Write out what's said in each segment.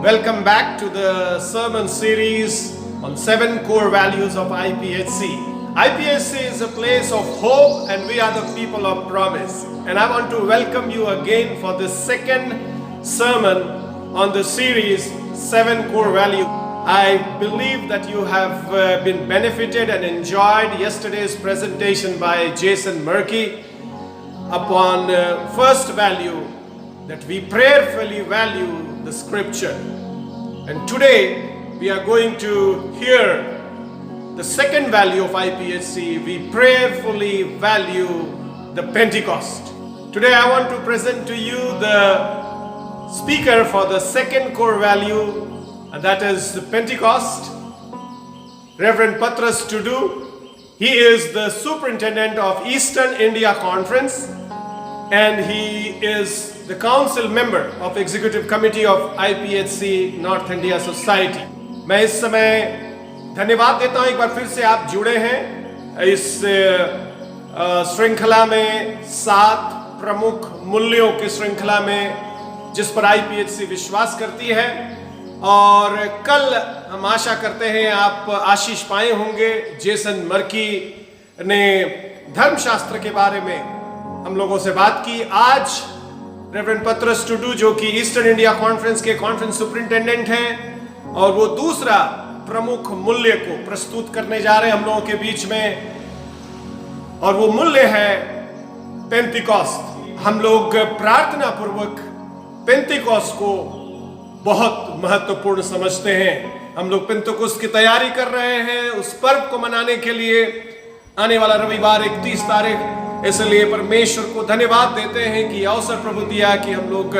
Welcome back to the sermon series on 7 core values of IPHC. IPHC is a place of hope and we are the people of promise. And I want to welcome you again for the second sermon on the series 7 core values. I believe that you have been benefited and enjoyed yesterday's presentation by Jason Murky upon first value, that we prayerfully value the scripture. And today we are going to hear the second value of IPHC. We prayerfully value the Pentecost. Today I want to present to you the speaker for the second core value, and that is the Pentecost, Reverend Patras Tudu. He is the superintendent of Eastern India Conference and he is the council member of Executive Committee of IPHC North India Society. मैं इस समय धन्यवाद देता हूं एक बार फिर से आप जुड़े हैं इस श्रृंखला में 7 प्रमुख मूल्यों की श्रृंखला में जिस पर IPHC विश्वास करती है। और कल हम आशा करते हैं आप आशीष पाए होंगे। जेसन मर्की ने धर्मशास्त्र के बारे में हम लोगों से बात की। आज रेवरेंड पत्रस टुडू जो कि ईस्टर्न इंडिया कॉन्फ्रेंस के कॉन्फ्रेंस सुपरिंटेंडेंट हैं और वो दूसरा प्रमुख मूल्य को प्रस्तुत करने जा रहे हैं हम लोगों के बीच में, और वो मूल्य है पेंतिकोस्त। हम लोग प्रार्थना पूर्वक पेंतिकोस्त को बहुत महत्वपूर्ण समझते हैं। हम लोग पेंतिकोस्त की तैयारी कर रहे हैं उस पर्व को मनाने के लिए, आने वाला रविवार 31 तारीख। इसलिए परमेश्वर को धन्यवाद देते हैं कि अवसर प्रभु दिया कि हम लोग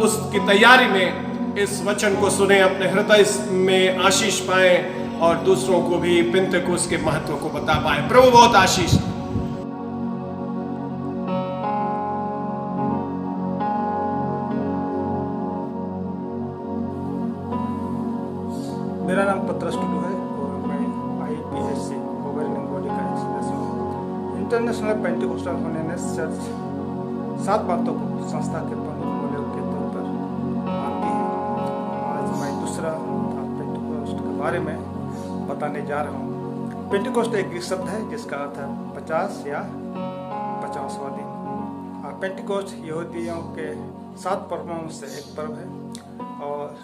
उसकी तैयारी में इस वचन को सुने, अपने हृदय में आशीष पाए और दूसरों को भी पेंतिकोस्त के महत्व को बता पाए। प्रभु बहुत आशीष। मेरा नाम पत्रस टुडू है और मैं IPHC गवर्निंग बॉडी का एक सदस्य हूँ। इंटरनेशनल पेंटिकोस्टल होनेनेस चर्च 7 बातों को संस्था के प्रमुख मूल्यों के तौर पर मानती है। आज मैं दूसरा पेंटिकोस्ट के बारे में बताने जा रहा हूँ। पेंटिकोस्ट एक ग्रीक शब्द है जिसका अर्थ है 50 या 50वां दिन। पेंटिकोस्ट यहूदियों के 7 पर्वों से एक पर्व है और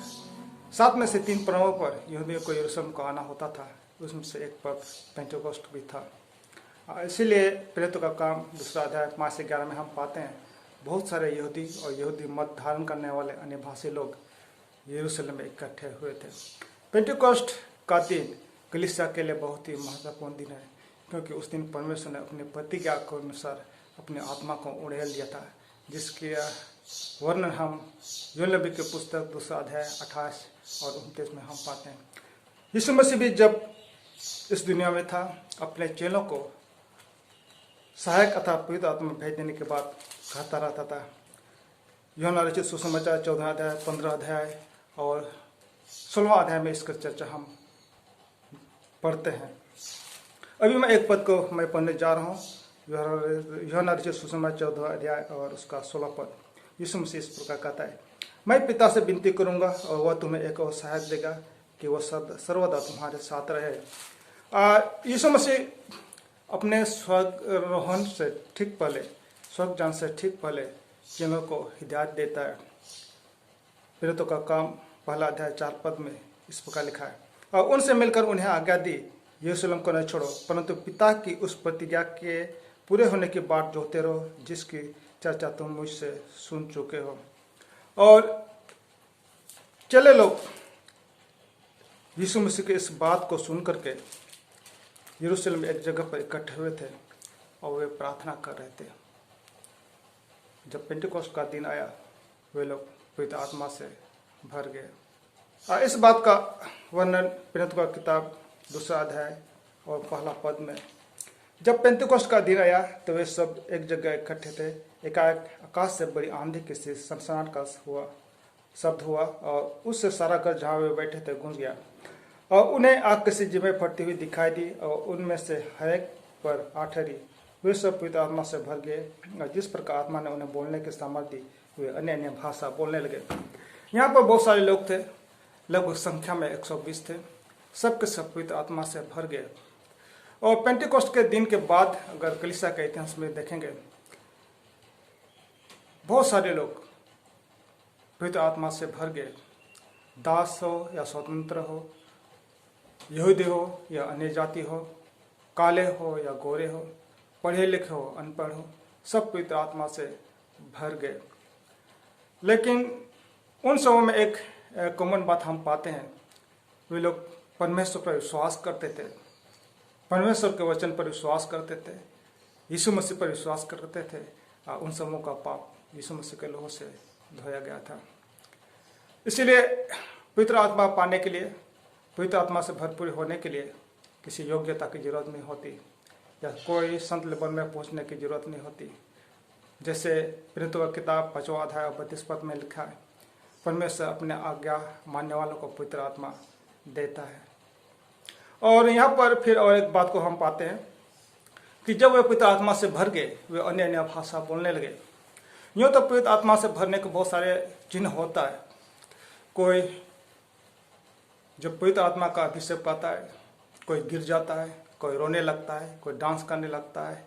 7 में से 3 पर्वों पर यहूदियों को यरूशलेम को आना होता था। उसमें से एक पर्व पेंटेकोस्ट भी था। इसीलिए प्रेरितों का काम 2 अध्याय 5 से 11 में हम पाते हैं बहुत सारे यहूदी और यहूदी मत धारण करने वाले अन्य भाषी लोग यरूशलेम में इकट्ठे हुए थे। पेंटेकोस्ट का दिन कलीसिया के लिए बहुत ही महत्वपूर्ण दिन है, क्योंकि उस दिन परमेश्वर ने अपनी प्रतिज्ञा के अनुसार अपनी आत्मा को उड़ेल दिया था, जिसके वर्णन हम यूहन्ना की पुस्तक 2 अध्याय 28 और 29 में हम पाते हैं। यीशु मसीह भी जब इस दुनिया में था अपने चेलों को सहायक अथवा पवित्र आत्मा भेज देने के बाद कहता रहता था। यूहन्ना रचित सुसमाचार 14 अध्याय 15 अध्याय और 16वां अध्याय में इसका चर्चा हम पढ़ते हैं। अभी मैं एक पद को मैं पढ़ने जा रहा हूँ। यूहन्ना रचित सुसमाचार 14 अध्याय और उसका 16 पद। यीशु मसीह इस प्रकार कहता है, मैं पिता से विनती करूंगा और वह तुम्हें एक और सहायक देगा कि वह सर्वदा तुम्हारे साथ रहे। यीशु मसीह अपने स्वर्गारोहण से ठीक पहले, स्वर्ग जान से ठीक पहले चेलों को हिदायत देता है। प्रेरितों का काम 1 अध्याय 4 पद में इस प्रकार लिखा है, और उनसे मिलकर उन्हें आज्ञा दी, यरूशलेम को न छोड़ो, परंतु पिता की उस प्रतिज्ञा के पूरे होने की बाट जोहते रहो जिसकी चर्चा तुम मुझसे सुन चुके हो। और चले लोग यीशु मसीह की इस बात को सुन करके यरूशलेम में एक जगह पर इकट्ठे हुए थे और वे प्रार्थना कर रहे थे। जब पेंटिकोस्ट का दिन आया वे लोग पवित्र आत्मा से भर गए। इस बात का वर्णन प्रेरितों का किताब 2 अध्याय और 1 पद में। जब पेंटिकोस्ट का दिन आया तो वे सब एक जगह इकट्ठे थे। एकाएक आकाश से बड़ी आंधी के से सनसनाहट का शब्द हुआ और उससे सारा घर जहाँ वे बैठे थे गूंज गया, और उन्हें आग की सी जिम्मे फटती हुई दिखाई दी और उनमें से हर एक पर आ ठहरी। वे सब पवित्र आत्मा से भर गए और जिस प्रकार आत्मा ने उन्हें बोलने की सामर्थ्य दी वे अन्य अन्य भाषा बोलने लगे। यहाँ पर बहुत सारे लोग थे, लगभग संख्या में 120 थे। सबके सब पवित्र आत्मा से भर गए। और पेंटिकोस्ट के दिन के बाद अगर कलीसिया के इतिहास में देखेंगे, बहुत सारे लोग पवित्र आत्मा से भर गए। दास हो या स्वतंत्र हो, यहूदी हो या अन्य जाति हो, काले हो या गोरे हो, पढ़े लिखे हो अनपढ़ हो, सब पवित्र आत्मा से भर गए। लेकिन उन सबों में एक कॉमन बात हम पाते हैं, वे लोग परमेश्वर पर विश्वास करते थे, परमेश्वर के वचन पर विश्वास करते थे, यीशु मसीह पर विश्वास करते थे। और उन सबों का पाप यीशु मसीह के लोहू से धोया गया था। इसीलिए पवित्र आत्मा पाने के लिए, पवित्र आत्मा से भरपूर होने के लिए किसी योग्यता की जरूरत नहीं होती या कोई संत लेवल में पहुंचने की जरूरत नहीं होती। जैसे प्रेरितों की किताब 5वां अध्याय 32 पद में लिखा है, परमेश्वर अपने आज्ञा मानने वालों को पवित्र आत्मा देता है। और यहाँ पर फिर और एक बात को हम पाते हैं कि जब वे पवित्र आत्मा से भर गए, वे अन्य अन्य भाषा बोलने लगे। यूँ तो पवित्र आत्मा से भरने के बहुत सारे चिन्ह होता है। कोई जब पवित्र आत्मा का अभिषेक पाता है, कोई गिर जाता है, कोई रोने लगता है, कोई डांस करने लगता है,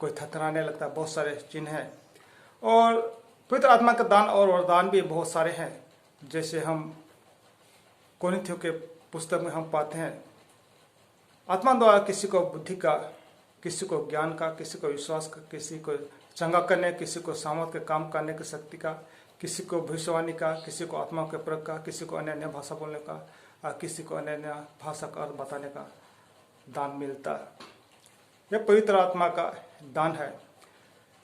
कोई थथराने लगता है। बहुत सारे चिन्ह हैं। और पवित्र आत्मा का दान और वरदान भी बहुत सारे हैं। जैसे हम कोरिन्थियों के पुस्तक में हम पाते हैं, आत्मा द्वारा किसी को बुद्धि का, किसी को ज्ञान का, किसी को विश्वास का, किसी को चंगा करने, किसी को सामर्थ के काम करने की शक्ति का, किसी को भविष्यवाणी का, किसी को आत्मा के परख का, किसी को अन्य अन्य भाषा बोलने का, और किसी को अन्य अन्य भाषा का अर्थ बताने का दान मिलता है। यह पवित्र आत्मा का दान है।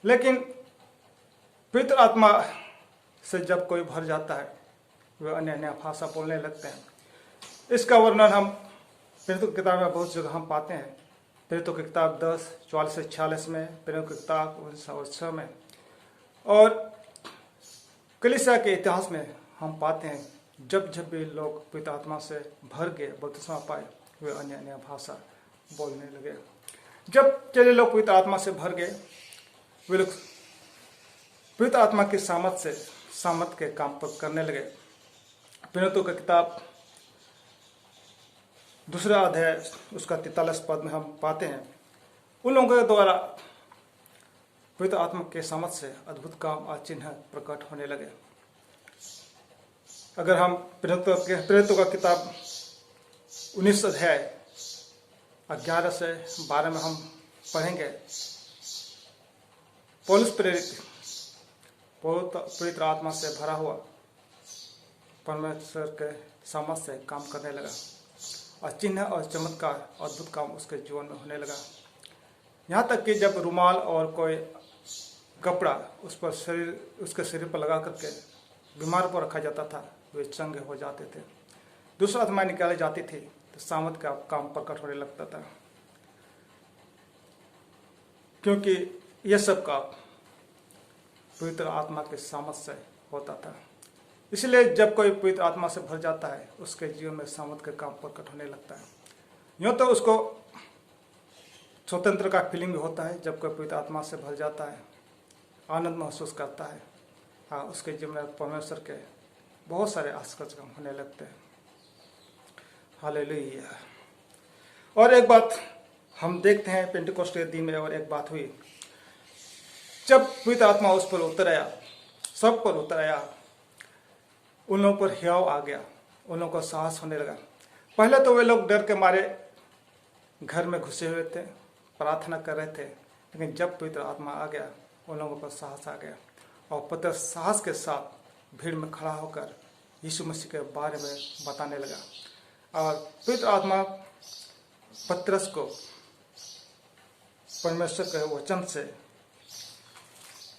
लेकिन पवित्र आत्मा से जब कोई भर जाता है, वे अन्य अन्य भाषा बोलने लगते हैं। इसका वर्णन हम प्रेरितों की किताब में बहुत जगह हम पाते हैं। प्रेरितों की किताब 10:44 से 46 में, प्रेरितों की किताब 19:6 में, और कलीसिया के इतिहास में हम पाते हैं जब जब भी लोग पवित्र आत्मा से भर गए, बपतिस्मा पाए, वे अन्य अन्य भाषा बोलने लगे। जब चले लोग पवित्र आत्मा से भर गए, वे लोग पवित्र आत्मा की सामर्थ के काम पर करने लगे। प्रेरितों की किताब 2 अध्याय उसका 43 पद में हम पाते हैं, उन लोगों के द्वारा पवित्र आत्मा के सामर्थ से अद्भुत काम और चिन्ह प्रकट होने लगे। अगर हम प्रेरितों का किताब 19 अध्याय 11 से 12 में हम पढ़ेंगे, पौलुस प्रेरित पवित्र आत्मा से भरा हुआ परमेश्वर के सामर्थ से काम करने लगा और चिन्ह और चमत्कार अद्भुत काम उसके जीवन में होने लगा। यहाँ तक कि जब रुमाल और कोई कपड़ा उसके शरीर पर लगा करके बीमार पर रखा जाता था, वे चंगे हो जाते थे। दूसरा आत्मा निकाली जाती थी तो सामर्थ का काम प्रकट होने लगता था, क्योंकि यह सब काम पवित्र आत्मा के सामर्थ से होता था। इसलिए जब कोई पवित्र आत्मा से भर जाता है, उसके जीवन में सामर्थ का काम प्रकट होने लगता है। यूँ तो उसको स्वतंत्र का फीलिंग भी होता है। जब कोई पवित्र आत्मा से भर जाता है, आनंद महसूस करता है। हाँ, उसके जीवन में परमेश्वर के बहुत सारे आश्चर्य काम होने लगते हैं। हालेलुया। और एक बात हम देखते हैं पेंटिकोस्ट के दिन में, और एक बात हुई जब पवित्र आत्मा उस पर उतर आया, सब पर उतर आया, उन लोगों पर हियाव आ गया, उन लोगों को साहस होने लगा। पहले तो वे लोग डर के मारे घर में घुसे हुए थे, प्रार्थना कर रहे थे, लेकिन जब पवित्र आत्मा आ गया, उन लोगों पर साहस आ गया और पतरस साहस के साथ भीड़ में खड़ा होकर यीशु मसीह के बारे में बताने लगा। और पवित्र आत्मा पतरस को परमेश्वर के वचन से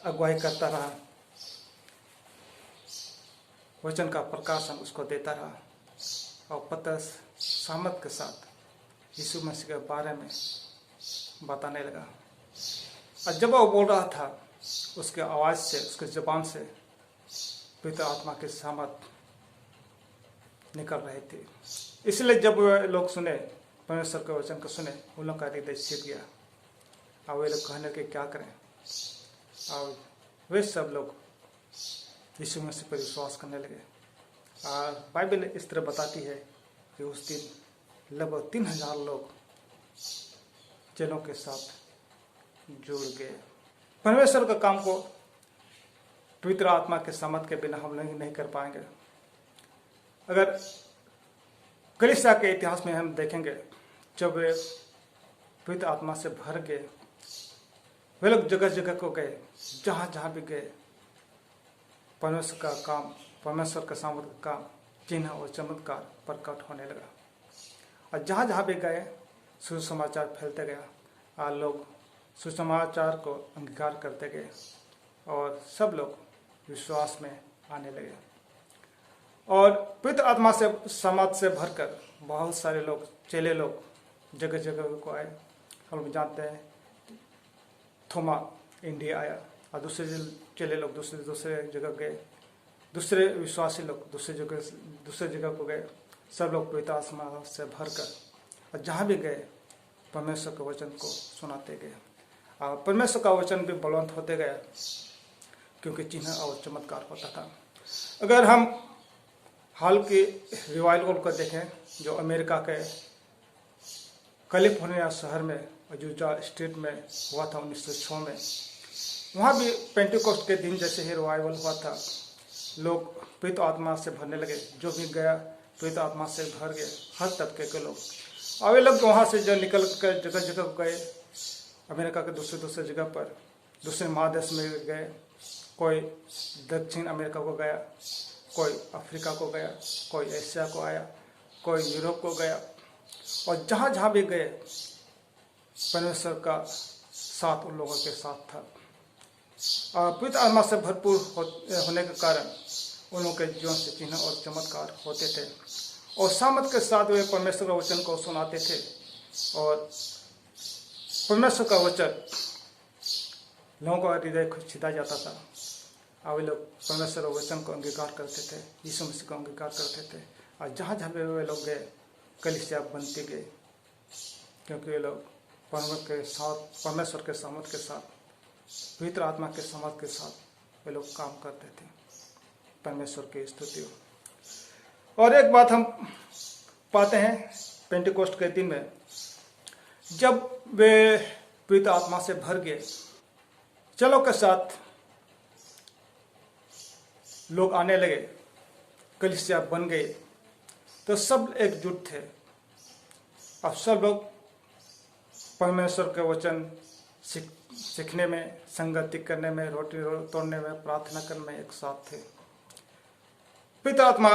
अगुवाई करता रहा, वचन का प्रकाशन उसको देता रहा और पतरस सामर्थ के साथ यीशु मसीह के बारे में बताने लगा। और जब वो बोल रहा था, उसके आवाज़ से, उसके ज़बान से पवित्र आत्मा के सामर्थ निकल रहे थे। इसलिए जब वे लोग सुने, परमेश्वर के वचन को सुने, उन लोग का हृदय सीख गया और वे लोग कहने के क्या करें। और वे सब लोग यीशु मसीह पर विश्वास करने लगे बाइबल इस तरह बताती है कि उस दिन लगभग 3000 लोग चेलों के साथ जुड़ गए। परमेश्वर का काम को पवित्र आत्मा के सामर्थ के बिना हम नहीं कर पाएंगे। अगर कलीसिया के इतिहास में हम देखेंगे, जब वे पवित्र आत्मा से भर गए, वे लोग जगह जगह को गए, जहाँ जहाँ भी गए परमेश्वर का काम, परमेश्वर का सामर्थ का काम, चिन्ह और चमत्कार प्रकट होने लगा। और जहाँ जहाँ भी गए सुसमाचार फैलते गया, लोग सुसमाचार को अंगीकार करते गए और सब लोग विश्वास में आने लगे। और पवित्र आत्मा से समाज से भरकर बहुत सारे लोग, चेले लोग जगह जगह को आए। हम लोग जानते हैं थोमा इंडिया आया और दूसरे चेले लोग दूसरे जगह गए, दूसरे विश्वासी लोग दूसरे जगह को गए। सब लोग पवित्र आत्मा से भरकर और जहाँ भी गए परमेश्वर के वचन को सुनाते गए। और परमेश्वर का वचन भी बलवंत होते गया, क्योंकि चिन्ह और चमत्कार होता था। अगर हम हाल के रिवाइवल को देखें, जो अमेरिका के कैलिफोर्निया शहर में अजूजा स्टेट में हुआ था 1906 में, वहाँ भी पेंटिकोस्ट के दिन जैसे ही रिवाइवल हुआ था। लोग पवित्र आत्मा से भरने लगे, जो भी गया पवित्र आत्मा से भर गए, हर तबके के लोग। और वे लोग वहाँ से जो निकल कर जगह जगह गए, अमेरिका के दूसरे जगह पर, दूसरे महादेश में गए। कोई दक्षिण अमेरिका को गया, कोई अफ्रीका को गया, कोई एशिया को आया, कोई यूरोप को गया। और जहाँ जहाँ भी गए परमेश्वर का साथ उन लोगों के साथ था। और पवित्र आत्मा से भरपूर होने के कारण उन लोगों के जीवन से चिन्ह और चमत्कार होते थे और सामर्थ के साथ वे परमेश्वर का वचन को सुनाते थे। और परमेश्वर का वचन लोगों का हृदय को छिदा जाता था और वे लोग परमेश्वर के वचन को अंगीकार करते थे, यीशु मसीह को अंगीकार करते थे। और जहाँ जहाँ पे वे लोग गए कलीसिया बनते गए, क्योंकि वे लोग परमेश्वर के सामर्थ के साथ, पवित्र आत्मा के सामर्थ के साथ वे लोग काम करते थे। परमेश्वर की स्तुति हो। और एक बात हम पाते हैं पेंटिकोस्ट के दिन में, जब वे पवित्र आत्मा से भर गए, चलो के साथ लोग आने लगे, कलीसिया बन गए, तो सब एकजुट थे। अब सब लोग परमेश्वर के वचन सीखने में, संगति करने में, रोटी तोड़ने में, प्रार्थना करने में एक साथ थे। पवित्र आत्मा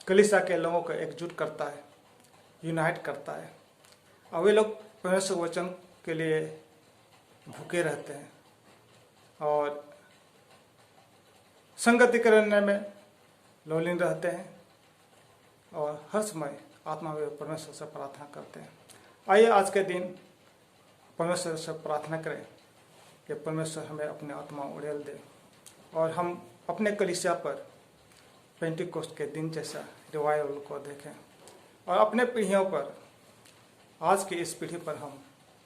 कलीसिया के लोगों को एकजुट करता है, यूनाइट करता है। और वे लोग परमेश्वर वचन के लिए भूखे रहते हैं और संगति करने में लोलीन रहते हैं और हर समय आत्मा में परमेश्वर से प्रार्थना करते हैं। आइए आज के दिन परमेश्वर से प्रार्थना करें कि परमेश्वर हमें अपने आत्मा उड़ेल दे और हम अपने कलीसिया पर पेंटिकोस्ट के दिन जैसा रिवाइवल को देखें और अपने पीढ़ियों पर, आज की इस पीढ़ी पर हम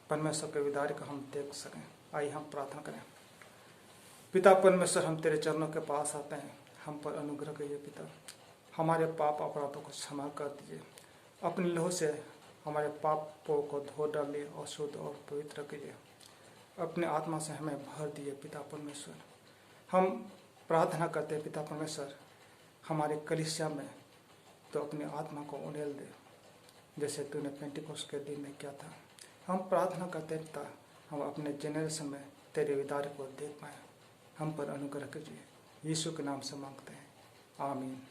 परमेश्वर के विदारी को हम देख सकें। आइए हम प्रार्थना करें। पिता परमेश्वर, हम तेरे चरणों के पास आते हैं, हम पर अनुग्रह करिए पिता। हमारे पाप अपराधों को क्षमा कर दीजिए, अपने लहू से हमारे पापों को धो डालिए और शुद्ध और पवित्र कीजिए। अपने आत्मा से हमें भर दिए पिता परमेश्वर। हम प्रार्थना करते हैं पिता परमेश्वर, हमारे कलीसिया में तो अपनी आत्मा को उड़ेल दे, जैसे तूने पेंटिकोस्ट के दिन में किया था। हम प्रार्थना करते हैं पिता, हम अपने जेनरेशन में तेरे विदारे को देख पाएँ। हम पर अनुग्रह कीजिए, यीशु के नाम से मांगते हैं, आमीन।